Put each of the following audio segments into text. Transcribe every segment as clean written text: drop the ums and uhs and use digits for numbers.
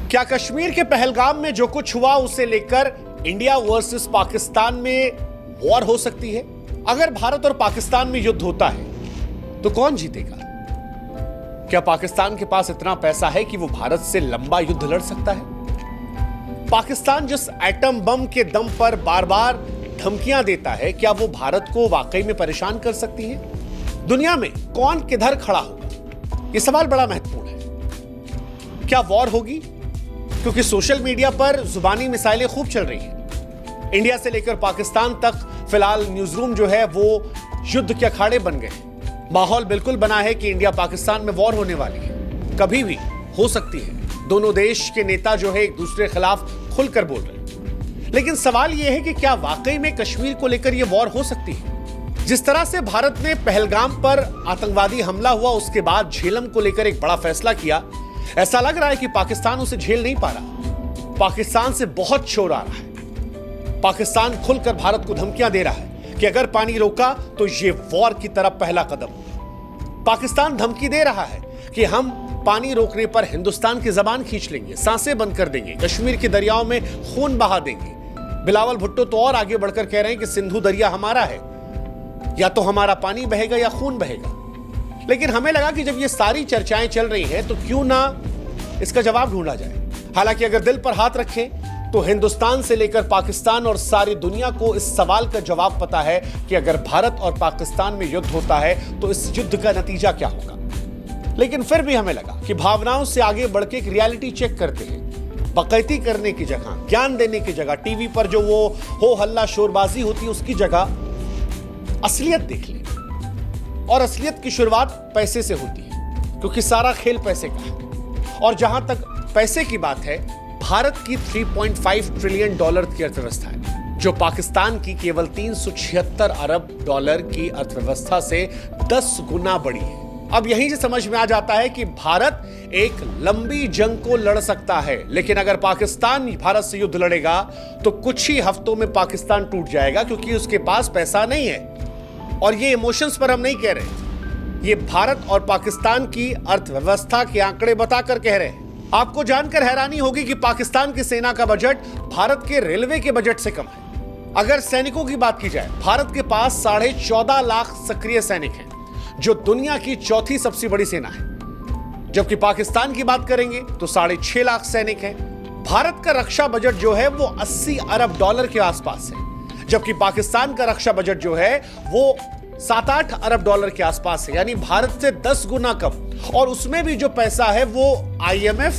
क्या कश्मीर के पहलगाम में जो कुछ हुआ उसे लेकर इंडिया वर्सेस पाकिस्तान में वॉर हो सकती है? अगर भारत और पाकिस्तान में युद्ध होता है तो कौन जीतेगा? क्या पाकिस्तान के पास इतना पैसा है कि वो भारत से लंबा युद्ध लड़ सकता है? पाकिस्तान जिस एटम बम के दम पर बार बार धमकियां देता है, क्या वो भारत को वाकई में परेशान कर सकती है? दुनिया में कौन किधर खड़ा होगा? यह सवाल बड़ा महत्वपूर्ण है। क्या वॉर होगी? क्योंकि सोशल मीडिया पर जुबानी मिसाइलें खूब चल रही हैं। इंडिया से लेकर पाकिस्तान तक फिलहाल न्यूज़रूम जो है वो युद्ध के अखाड़े बन गए। माहौल बिल्कुल बना है कि इंडिया पाकिस्तान में वॉर होने वाली है, कभी भी हो सकती है। दोनों देश के नेता जो है एक दूसरे के खिलाफ खुलकर बोल रहे हैं। लेकिन सवाल यह है कि क्या वाकई में कश्मीर को लेकर यह वॉर हो सकती है? जिस तरह से भारत ने पहलगाम पर आतंकवादी हमला हुआ उसके बाद झेलम को लेकर एक बड़ा फैसला किया, ऐसा लग रहा है कि पाकिस्तान उसे झेल नहीं पा रहा। पाकिस्तान से बहुत शोर आ रहा है। पाकिस्तान खुलकर भारत को धमकियां दे रहा है कि अगर पानी रोका तो ये वॉर की तरफ पहला कदम होगा। पाकिस्तान धमकी दे रहा है कि हम पानी रोकने पर हिंदुस्तान की जबान खींच लेंगे, सांसें बंद कर देंगे, कश्मीर के दरियाओं में खून बहा देंगे। बिलावल भुट्टो तो और आगे बढ़कर कह रहे हैं कि सिंधु दरिया हमारा है, या तो हमारा पानी बहेगा या खून बहेगा। लेकिन हमें लगा कि जब ये सारी चर्चाएं चल रही हैं तो क्यों ना इसका जवाब ढूंढा जाए। हालांकि अगर दिल पर हाथ रखें तो हिंदुस्तान से लेकर पाकिस्तान और सारी दुनिया को इस सवाल का जवाब पता है कि अगर भारत और पाकिस्तान में युद्ध होता है तो इस युद्ध का नतीजा क्या होगा। लेकिन फिर भी हमें लगा कि भावनाओं से आगे बढ़ के एक रियलिटी चेक करते हैं। बकैती करने की जगह, ज्ञान देने की जगह, टीवी पर जो वो हो हल्ला शोरबाजी होती है उसकी जगह असलियत देख ले। और असलियत की शुरुआत पैसे से होती है, क्योंकि सारा खेल पैसे का है। और जहां तक पैसे की बात है, भारत की 3.5 ट्रिलियन डॉलर की अर्थव्यवस्था है, जो पाकिस्तान की केवल 376 अरब डॉलर की अर्थव्यवस्था से 10 गुना बड़ी है। अब यहीं से समझ में आ जाता है कि भारत एक लंबी जंग को लड़ सकता है, लेकिन अगर पाकिस्तान भारत से युद्ध लड़ेगा तो कुछ ही हफ्तों में पाकिस्तान टूट जाएगा, क्योंकि उसके पास पैसा नहीं है। और ये इमोशंस पर हम नहीं कह रहे, ये भारत और पाकिस्तान की अर्थव्यवस्था के आंकड़े बताकर कह रहे हैं। आपको जानकर हैरानी होगी कि पाकिस्तान की सेना का बजट भारत के रेलवे के बजट से कम है। अगर सैनिकों की बात की जाए, भारत के पास 14.5 लाख सक्रिय सैनिक हैं, जो दुनिया की चौथी सबसे बड़ी सेना है। जबकि पाकिस्तान की बात करेंगे तो 6.5 लाख सैनिक हैं। भारत का रक्षा बजट जो है वो 80 अरब डॉलर के आसपास है, जबकि पाकिस्तान का रक्षा बजट जो है वो 7-8 अरब डॉलर के आसपास है, यानी भारत से 10 गुना कम। और उसमें भी जो पैसा है वो IMF,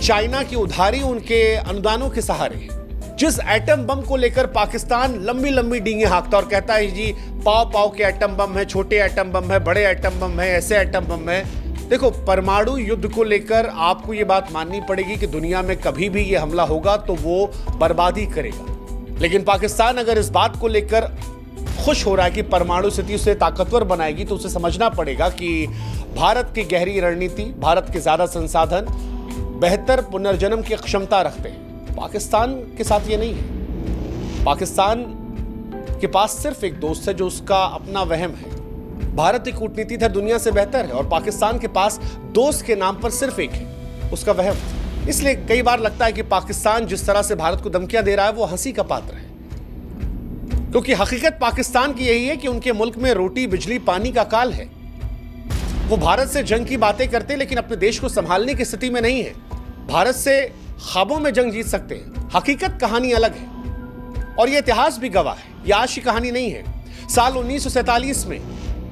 चाइना की उधारी, उनके अनुदानों के सहारे है। जिस एटम बम को लेकर पाकिस्तान लंबी लंबी डींगे हाँकता और कहता है जी पाव पाव के एटम बम है, छोटे एटम बम है, बड़े एटम बम है, ऐसे एटम बम है। देखो, परमाणु युद्ध को लेकर आपको ये बात माननी पड़ेगी कि दुनिया में कभी भी ये हमला होगा तो वो बर्बादी करेगा। लेकिन पाकिस्तान अगर इस बात को लेकर खुश हो रहा है कि परमाणु स्थिति उसे ताकतवर बनाएगी, तो उसे समझना पड़ेगा कि भारत की गहरी रणनीति, भारत के ज्यादा संसाधन, बेहतर पुनर्जन्म की क्षमता रखते हैं। पाकिस्तान के साथ ये नहीं है। पाकिस्तान के पास सिर्फ एक दोस्त है जो उसका अपना वहम है। भारत की कूटनीति है दुनिया से बेहतर है, और पाकिस्तान के पास दोस्त के नाम पर सिर्फ एक है, उसका वहम। इसलिए कई बार लगता है कि पाकिस्तान जिस तरह से भारत को धमकियां दे रहा है वो हंसी का पात्र है, क्योंकि हकीकत पाकिस्तान की यही है कि उनके मुल्क में रोटी, बिजली, पानी का काल है। वो भारत से जंग की बातें करते हैं, लेकिन अपने देश को संभालने की स्थिति में नहीं है। भारत से ख्वाबों में जंग जीत सकते हैं, हकीकत कहानी अलग है। और ये इतिहास भी गवाह है, ये आज की कहानी नहीं है। साल 1947 में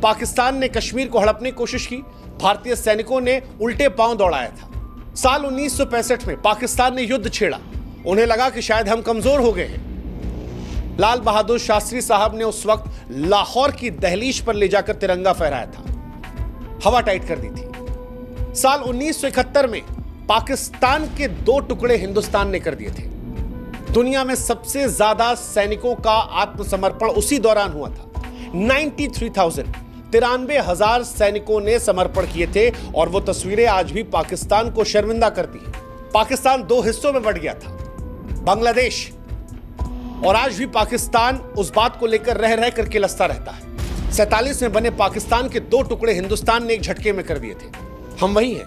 पाकिस्तान ने कश्मीर को हड़पने की कोशिश की, भारतीय सैनिकों ने उल्टे पांव दौड़ाया था। साल 1965 में पाकिस्तान ने युद्ध छेड़ा, उन्हें लगा कि शायद हम कमजोर हो गए हैं। लाल बहादुर शास्त्री साहब ने उस वक्त लाहौर की दहलीज पर ले जाकर तिरंगा फहराया था, हवा टाइट कर दी थी। साल 1971 में पाकिस्तान के 2 टुकड़े हिंदुस्तान ने कर दिए थे। दुनिया में सबसे ज्यादा सैनिकों का आत्मसमर्पण उसी दौरान हुआ था। 93,000 सैनिकों ने समर्पण किए थे, और वो तस्वीरें आज भी पाकिस्तान को शर्मिंदा करती हैं। पाकिस्तान 2 हिस्सों में बढ़ गया था, बांग्लादेश, और आज भी पाकिस्तान उस बात को लेकर रह रह करके लसता रहता है। 47 में बने पाकिस्तान के 2 टुकड़े हिंदुस्तान ने एक झटके में कर दिए थे। हम वही हैं।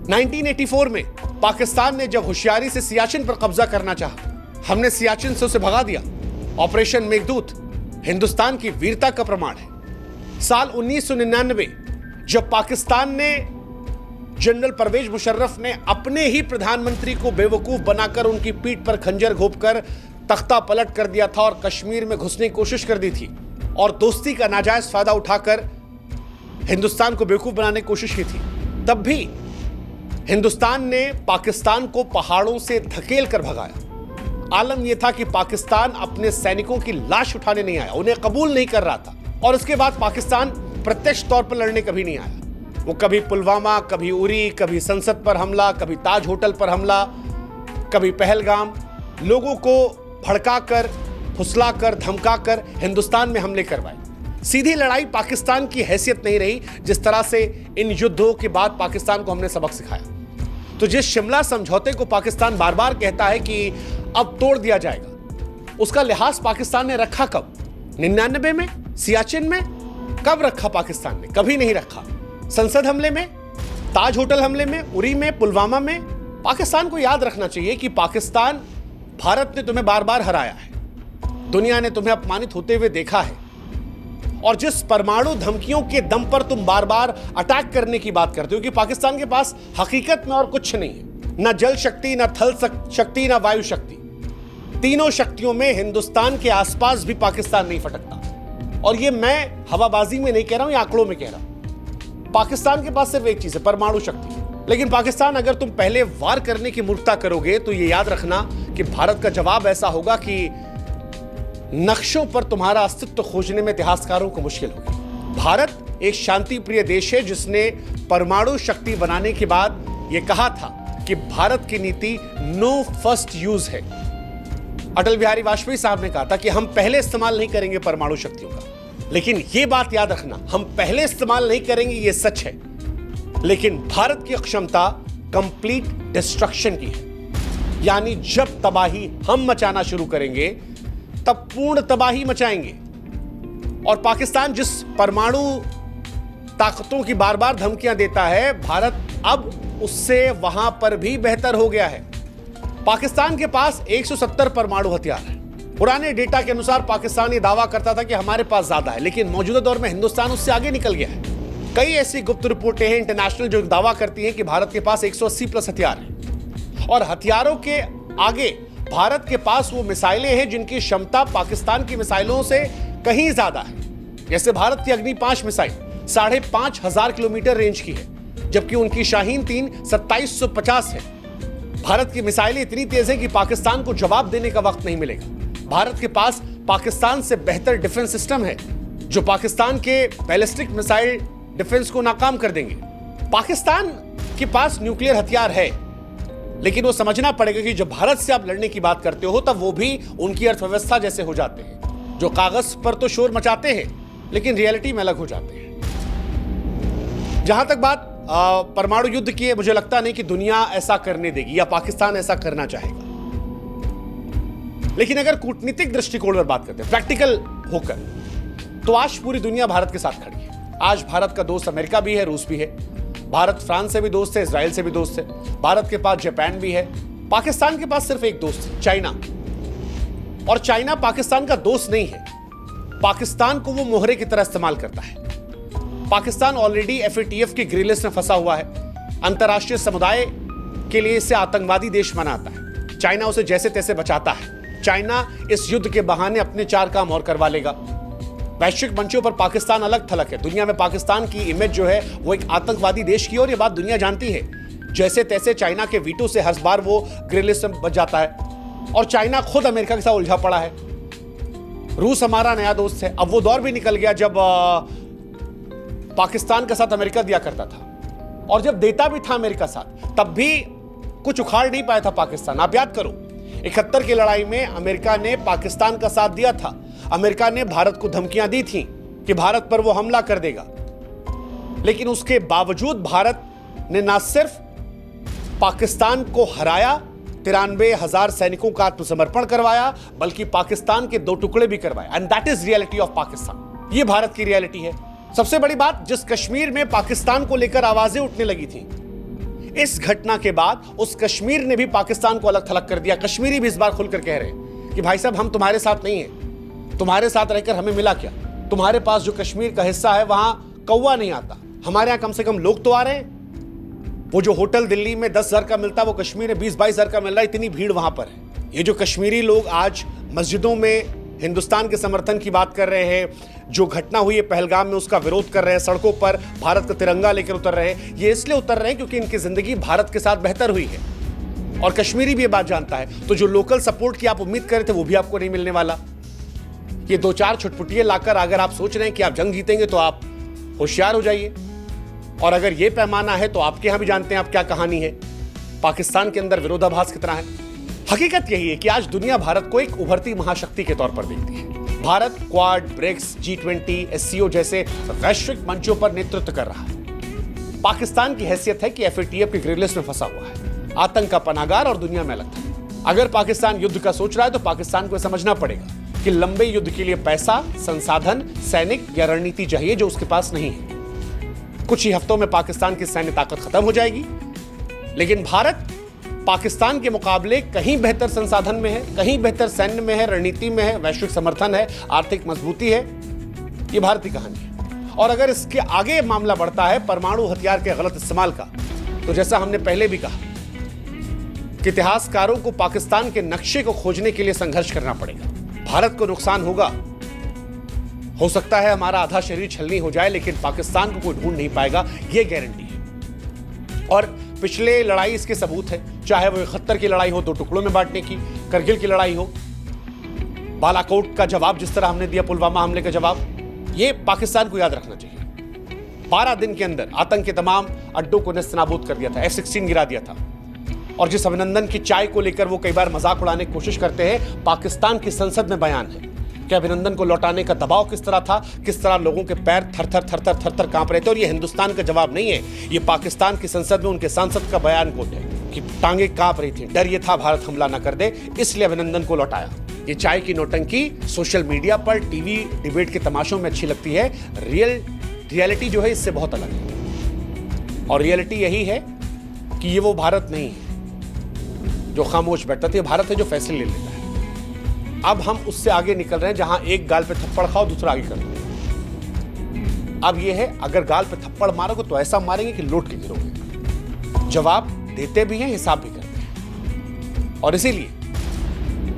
1984 में पाकिस्तान ने जब होशियारी से सियाचिन पर कब्जा करना चाहा, हमने सियाचिन से उसे भगा दिया। ऑपरेशन मेघदूत हिंदुस्तान की वीरता का प्रमाण है। साल 1999 जब पाकिस्तान ने जनरल परवेज मुशर्रफ ने अपने ही प्रधानमंत्री को बेवकूफ बनाकर उनकी पीठ पर खंजर घोंपकर तख्ता पलट कर दिया था और कश्मीर में घुसने की कोशिश कर दी थी और दोस्ती का नाजायज फायदा उठाकर हिंदुस्तान को बेवकूफ बनाने की कोशिश की थी, तब भी हिंदुस्तान ने पाकिस्तान को पहाड़ों से धकेल कर भगाया। आलम यह था कि पाकिस्तान अपने सैनिकों की लाश उठाने नहीं आया, उन्हें कबूल नहीं कर रहा था। और उसके बाद पाकिस्तान प्रत्यक्ष तौर पर लड़ने कभी नहीं आया। वो कभी पुलवामा, कभी उरी, कभी संसद पर हमला, कभी ताज होटल पर हमला, कभी पहलगाम, लोगों को भड़काकर, फुसलाकर, धमकाकर हिंदुस्तान में हमले करवाए। सीधी लड़ाई पाकिस्तान की हैसियत नहीं रही। जिस तरह से इन युद्धों के बाद पाकिस्तान को हमने सबक सिखाया। तो जिस शिमला समझौते को पाकिस्तान बार बार कहता है कि अब तोड़ दिया जाएगा, उसका लिहाज पाकिस्तान ने रखा कब? 99 में, सियाचिन में? कब रखा पाकिस्तान ने? कभी नहीं रखा। संसद हमले में, ताज होटल हमले में, उरी में, पुलवामा में। पाकिस्तान को याद रखना चाहिए कि पाकिस्तान, भारत ने तुम्हें बार बार हराया है, दुनिया ने तुम्हें अपमानित होते हुए देखा है। और जिस परमाणु धमकियों के दम पर तुम बार बार अटैक करने की बात करते हो कि पाकिस्तान के पास हकीकत में और कुछ नहीं है, न जल शक्ति, न थल शक्ति, न वायु शक्ति। तीनों शक्तियों में हिंदुस्तान के आसपास भी पाकिस्तान नहीं फटकता। और ये मैं हवाबाजी में नहीं कह रहा हूं, ये आंकड़ों में कह रहा हूं। पाकिस्तान के पास सिर्फ एक चीज है, परमाणु शक्ति। लेकिन पाकिस्तान, अगर तुम पहले वार करने की मूर्खता करोगे तो ये याद रखना कि भारत का जवाब ऐसा होगा कि नक्शों पर तुम्हारा अस्तित्व खोजने में इतिहासकारों को मुश्किल होगी। भारत एक शांति प्रिय देश है जिसने परमाणु शक्ति बनाने के बाद यह कहा था कि भारत की नीति नो फर्स्ट यूज है। अटल बिहारी वाजपेयी साहब ने कहा था कि हम पहले इस्तेमाल नहीं करेंगे परमाणु शक्तियों का। लेकिन यह बात याद रखना, हम पहले इस्तेमाल नहीं करेंगे, यह सच है। लेकिन भारत की क्षमता कंप्लीट डिस्ट्रक्शन की है। यानी जब तबाही हम मचाना शुरू करेंगे तब पूर्ण तबाही मचाएंगे। और पाकिस्तान जिस परमाणु ताकतों की बार बार धमकियां देता है, भारत अब उससे वहां पर भी बेहतर हो गया है। पाकिस्तान के पास 170 परमाणु हथियार है। पुराने डेटा के अनुसार पाकिस्तान ये दावा करता था कि हमारे पास ज्यादा है, लेकिन मौजूदा दौर में हिंदुस्तान उससे आगे निकल गया है। कई ऐसी गुप्त रिपोर्टें हैं इंटरनेशनल जो दावा करती हैं कि भारत के पास 180 प्लस हथियार हैं। और हथियारों के आगे भारत के पास वो मिसाइलें हैं जिनकी क्षमता पाकिस्तान की मिसाइलों से कहीं ज्यादा है। जैसे भारत की अग्नि 5 मिसाइल 5,500 किलोमीटर रेंज की है, जबकि उनकी शाहीन 3 2750 है। भारत की मिसाइलें इतनी तेज है कि पाकिस्तान को जवाब देने का वक्त नहीं मिलेगा। भारत के पास पाकिस्तान से बेहतर डिफेंस सिस्टम है जो पाकिस्तान के बैलिस्टिक मिसाइल डिफेंस को नाकाम कर देंगे। पाकिस्तान के पास न्यूक्लियर हथियार है, लेकिन वो समझना पड़ेगा कि जब भारत से आप लड़ने की बात करते हो तब वो भी उनकी अर्थव्यवस्था जैसे हो जाते हैं, जो कागज पर तो शोर मचाते हैं लेकिन रियलिटी में अलग हो जाते हैं। जहां तक बात परमाणु युद्ध की है, मुझे लगता नहीं कि दुनिया ऐसा करने देगी या पाकिस्तान ऐसा करना चाहेगा। लेकिन अगर कूटनीतिक दृष्टिकोण पर बात करते हैं, प्रैक्टिकल होकर, तो आज पूरी दुनिया भारत के साथ खड़ी है। आज भारत का दोस्त अमेरिका भी है, रूस भी है। भारत फ्रांस से भी दोस्त है, इजराइल से भी दोस्त है। भारत के पास जापान भी है। पाकिस्तान के पास सिर्फ एक दोस्त है, चाइना। और चाइना पाकिस्तान का दोस्त नहीं है। पाकिस्तान को वो मोहरे की तरह इस्तेमाल करता है। पाकिस्तान ऑलरेडी FATF की ग्रे लिस्ट में फंसा हुआ है। अंतर्राष्ट्रीय समुदाय के लिए इसे आतंकवादी देश मनाता है। चाइना उसे जैसे तैसे बचाता है। चाइना इस युद्ध के बहाने अपने 4 काम और करवा लेगा। वैश्विक मंचों पर पाकिस्तान अलग थलग है। दुनिया में पाकिस्तान की इमेज जो है वो एक आतंकवादी देश की, और ये बात दुनिया जानती है। जैसे तैसे चाइना के वीटो से हर बार वो ग्रे लिस्ट में बच जाता है। और चाइना खुद अमेरिका के साथ उलझा पड़ा है। रूस हमारा नया दोस्त है। अब वो दौर भी निकल गया जब पाकिस्तान का साथ अमेरिका दिया करता था, और जब देता भी था अमेरिका साथ, तब भी कुछ उखाड़ नहीं पाया था पाकिस्तान। आप याद करो, 71 की लड़ाई में अमेरिका ने पाकिस्तान का साथ दिया था। अमेरिका ने भारत को धमकियां दी थी कि भारत पर वो हमला कर देगा, लेकिन उसके बावजूद भारत ने ना सिर्फ पाकिस्तान को हराया, 93,000 सैनिकों का आत्मसमर्पण करवाया, बल्कि पाकिस्तान के 2 टुकड़े भी करवाए। And that is reality of Pakistan. ये भारत की रियलिटी है। सबसे बड़ी बात, जिस कश्मीर में पाकिस्तान को लेकर आवाजें उठने लगी थी, इस घटना के बाद उस कश्मीर ने भी पाकिस्तान को अलग थलग कर दिया। कश्मीरी भी इस बार खुलकर कह रहे हैं कि भाई साहब हम तुम्हारे साथ नहीं हैं, तुम्हारे साथ रहकर हमें मिला क्या? तुम्हारे पास जो कश्मीर का हिस्सा है वहां कौवा नहीं आता, हमारे यहां कम से कम लोग तो आ रहे हैं। वो जो होटल दिल्ली में 10,000 का मिलता है वो कश्मीर में 20-22,000 का मिल रहा है, इतनी भीड़ वहां पर है। ये जो कश्मीरी लोग आज मस्जिदों में हिंदुस्तान के समर्थन की बात कर रहे हैं, जो घटना हुई है पहलगाम में उसका विरोध कर रहे हैं, सड़कों पर भारत का तिरंगा लेकर उतर रहे हैं, ये इसलिए उतर रहे हैं क्योंकि इनकी जिंदगी भारत के साथ बेहतर हुई है। और कश्मीरी भी ये बात जानता है। तो जो लोकल सपोर्ट की आप उम्मीद कर रहे थे वो भी आपको नहीं मिलने वाला। ये 2-4 छुटपुटिये लाकर अगर आप सोच रहे हैं कि आप जंग जीतेंगे तो आप होशियार हो जाइए। और अगर ये पैमाना है तो आपके यहां भी जानते हैं आप क्या कहानी है, पाकिस्तान के अंदर विरोधाभास कितना है। हकीकत यही है कि आज दुनिया भारत को एक उभरती महाशक्ति के तौर पर देखती है। Bharat quad, BRICS, G20, SCO जैसे वैश्विक मंचों पर नेतृत्व कर रहा है। पाकिस्तान की हैसियत है कि FATF की ग्रे लिस्ट में फंसा हुआ है, आतंक का पनाहगार और दुनिया में अलग था। अगर पाकिस्तान युद्ध का सोच रहा है तो पाकिस्तान को समझना पड़ेगा कि लंबे युद्ध के लिए पैसा, संसाधन, सैनिक या रणनीति चाहिए जो उसके पास नहीं है। कुछ ही हफ्तों में पाकिस्तान की सैन्य ताकत खत्म हो जाएगी, लेकिन भारत पाकिस्तान के मुकाबले कहीं बेहतर संसाधन में है, कहीं बेहतर सैन्य में है, रणनीति में है, वैश्विक समर्थन है, आर्थिक मजबूती है। यह भारत की कहानी है। और अगर इसके आगे मामला बढ़ता है परमाणु हथियार के गलत इस्तेमाल का, तो जैसा हमने पहले भी कहा कि इतिहासकारों को पाकिस्तान के नक्शे को खोजने के लिए संघर्ष करना पड़ेगा। भारत को नुकसान होगा, हो सकता है हमारा आधा शरीर छलनी हो जाए, लेकिन पाकिस्तान को कोई ढूंढ नहीं पाएगा, यह गारंटी है। और पिछले लड़ाई इसके सबूत है, चाहे वो 71 की लड़ाई हो 2 टुकड़ों में बांटने की, करगिल की लड़ाई हो, बालाकोट का जवाब जिस तरह हमने दिया, पुलवामा हमले का जवाब, ये पाकिस्तान को याद रखना चाहिए। 12 दिन के अंदर आतंक के तमाम अड्डों को नेस्तनाबूद कर दिया था, F-16 गिरा दिया था। और जिस अभिनंदन की चाय को लेकर वो कई बार मजाक उड़ाने की कोशिश करते हैं, पाकिस्तान की संसद में बयान है कि अभिनंदन को लौटाने का दबाव किस तरह था, किस तरह लोगों के पैर थर-थर कांप रहे थे। और ये हिंदुस्तान का जवाब नहीं है, ये पाकिस्तान की संसद में उनके सांसद का बयान कोट है कि टांगे कांप रही थी, डर ये था भारत हमला न कर दे, इसलिए अभिनंदन को लौटाया। ये चाय की नौटंकी सोशल मीडिया पर, टीवी डिबेट के तमाशों में अच्छी लगती है, रियलिटी जो है इससे बहुत अलग है। और रियलिटी यही है कि ये वो भारत नहीं है जो खामोश बैठता था, भारत है जो फैसले ले लेता है। अब हम उससे आगे निकल रहे हैं जहां एक गाल पे थप्पड़ खाओ दूसरा आगे कर दो। अब यह है, अगर गाल पे थप्पड़ मारोगे तो ऐसा मारेंगे कि लौट के गिरोगे। जवाब देते भी हैं, हिसाब भी करते हैं। और इसीलिए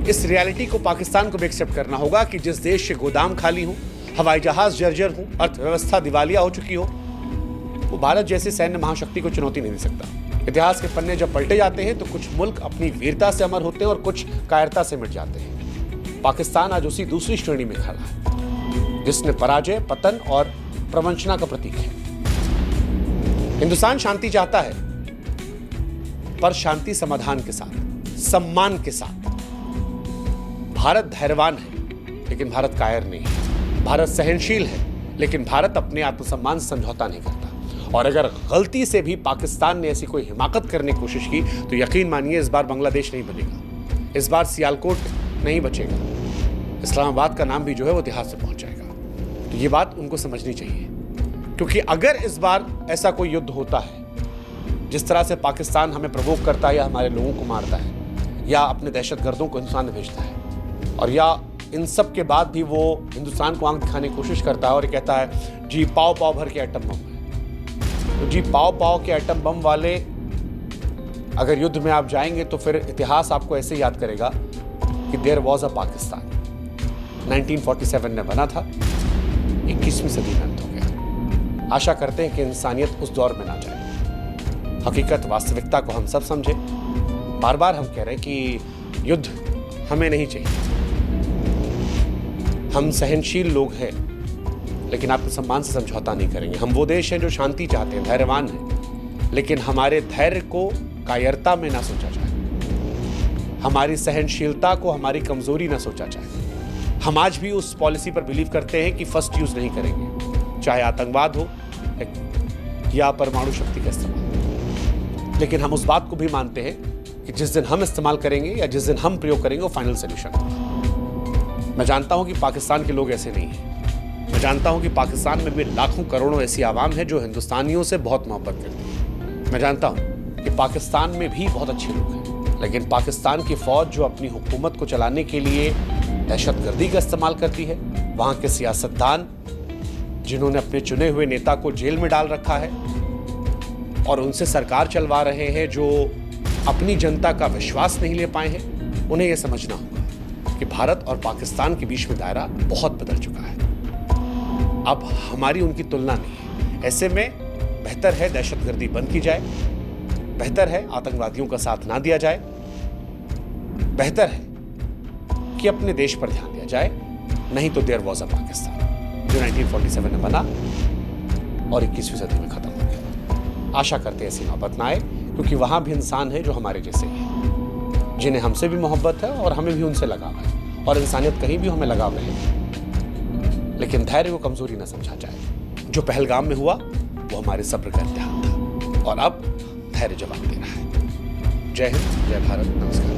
इस रियलिटी को पाकिस्तान को भी एक्सेप्ट करना होगा कि जिस देश के गोदाम खाली हो, हवाई जहाज जर्जर हो, अर्थव्यवस्था दिवालिया हो चुकी हो, वो भारत जैसी सैन्य महाशक्ति को चुनौती नहीं दे सकता। इतिहास के पन्ने जब पलटे जाते हैं तो कुछ मुल्क अपनी वीरता से अमर होते हैं और कुछ कायरता से मिट जाते हैं। पाकिस्तान आज उसी दूसरी श्रेणी में खड़ा है जिसने पराजय, पतन और प्रवंचना का प्रतीक है। हिंदुस्तान शांति चाहता है, पर शांति समाधान के साथ, सम्मान के साथ। भारत धैर्यवान है लेकिन भारत कायर नहीं है। भारत सहनशील है लेकिन भारत अपने आत्मसम्मान से समझौता नहीं करता। और अगर गलती से भी पाकिस्तान ने ऐसी कोई हिमाकत करने की कोशिश की तो यकीन मानिए इस बार बांग्लादेश नहीं बनेगा, इस बार सियालकोट नहीं बचेगा, इस्लामाबाद का नाम भी जो है वो इतिहास में पहुंच जाएगा। तो ये बात उनको समझनी चाहिए, क्योंकि अगर इस बार ऐसा कोई युद्ध होता है जिस तरह से पाकिस्तान हमें प्रवोक करता है या हमारे लोगों को मारता है या अपने दहशतगर्दों को हिंदुस्तान में भेजता है, और या इन सब के बाद भी वो हिंदुस्तान को आंख दिखाने की कोशिश करता है और ये कहता है जी पाव पाव भर के एटम बम है, तो जी पाव पाव के एटम बम वाले अगर युद्ध में आप जाएंगे तो फिर इतिहास आपको ऐसे याद करेगा कि देयर वॉज अ पाकिस्तान, 1947 में बना था, 21वीं सदी में अंत हो गया। आशा करते हैं कि इंसानियत उस दौर में ना जाए, हकीकत वास्तविकता को हम सब समझे। बार बार हम कह रहे हैं कि युद्ध हमें नहीं चाहिए, हम सहनशील लोग हैं लेकिन आत्मसम्मान से समझौता नहीं करेंगे। हम वो देश हैं जो शांति चाहते हैं, धैर्यवान हैं, लेकिन हमारे धैर्य को कायरता में ना सोचा जाए, हमारी सहनशीलता को हमारी कमजोरी ना सोचा जाए। हम आज भी उस पॉलिसी पर बिलीव करते हैं कि फर्स्ट यूज नहीं करेंगे, चाहे आतंकवाद हो या परमाणु शक्ति का इस्तेमाल। लेकिन हम उस बात को भी मानते हैं कि जिस दिन हम इस्तेमाल करेंगे या जिस दिन हम प्रयोग करेंगे वो फाइनल सोल्यूशन होगा। मैं जानता हूं कि पाकिस्तान के लोग ऐसे नहीं हैं। मैं जानता हूं कि पाकिस्तान में भी लाखों करोड़ों ऐसी आवाम है जो हिंदुस्तानियों से बहुत मोहब्बत करती है। मैं जानता हूं कि पाकिस्तान में भी बहुत अच्छे लोग हैं, लेकिन पाकिस्तान की फौज जो अपनी हुकूमत को चलाने के लिए दहशतगर्दी का इस्तेमाल करती है, वहां के सियासतदान जिन्होंने अपने चुने हुए नेता को जेल में डाल रखा है और उनसे सरकार चलवा रहे हैं, जो अपनी जनता का विश्वास नहीं ले पाए हैं, उन्हें यह समझना होगा कि भारत और पाकिस्तान के बीच में दायरा बहुत बदल चुका है। अब हमारी उनकी तुलना नहीं है। ऐसे में बेहतर है दहशतगर्दी बंद की जाए, बेहतर है आतंकवादियों का साथ ना दिया जाए, बेहतर है कि अपने देश पर ध्यान दिया जाए। नहीं तो देयर वॉज अ पाकिस्तान जो 1947 में बना और 21वीं सदी में खत्म हो गया। आशा करते हैं ऐसी नौबत ना आए, क्योंकि वहां भी इंसान है जो हमारे जैसे ही हैं, जिन्हें हमसे भी मोहब्बत है और हमें भी उनसे लगाव है, और इंसानियत कहीं भी हमें लगाव रहेगी। लेकिन धैर्य को कमजोरी न समझा जाए। जो पहलगाम में हुआ वो हमारे सब्र का इम्तिहान था, और अब धैर्य जवाब दे रहा है। जय हिंद, जय भारत, नमस्कार।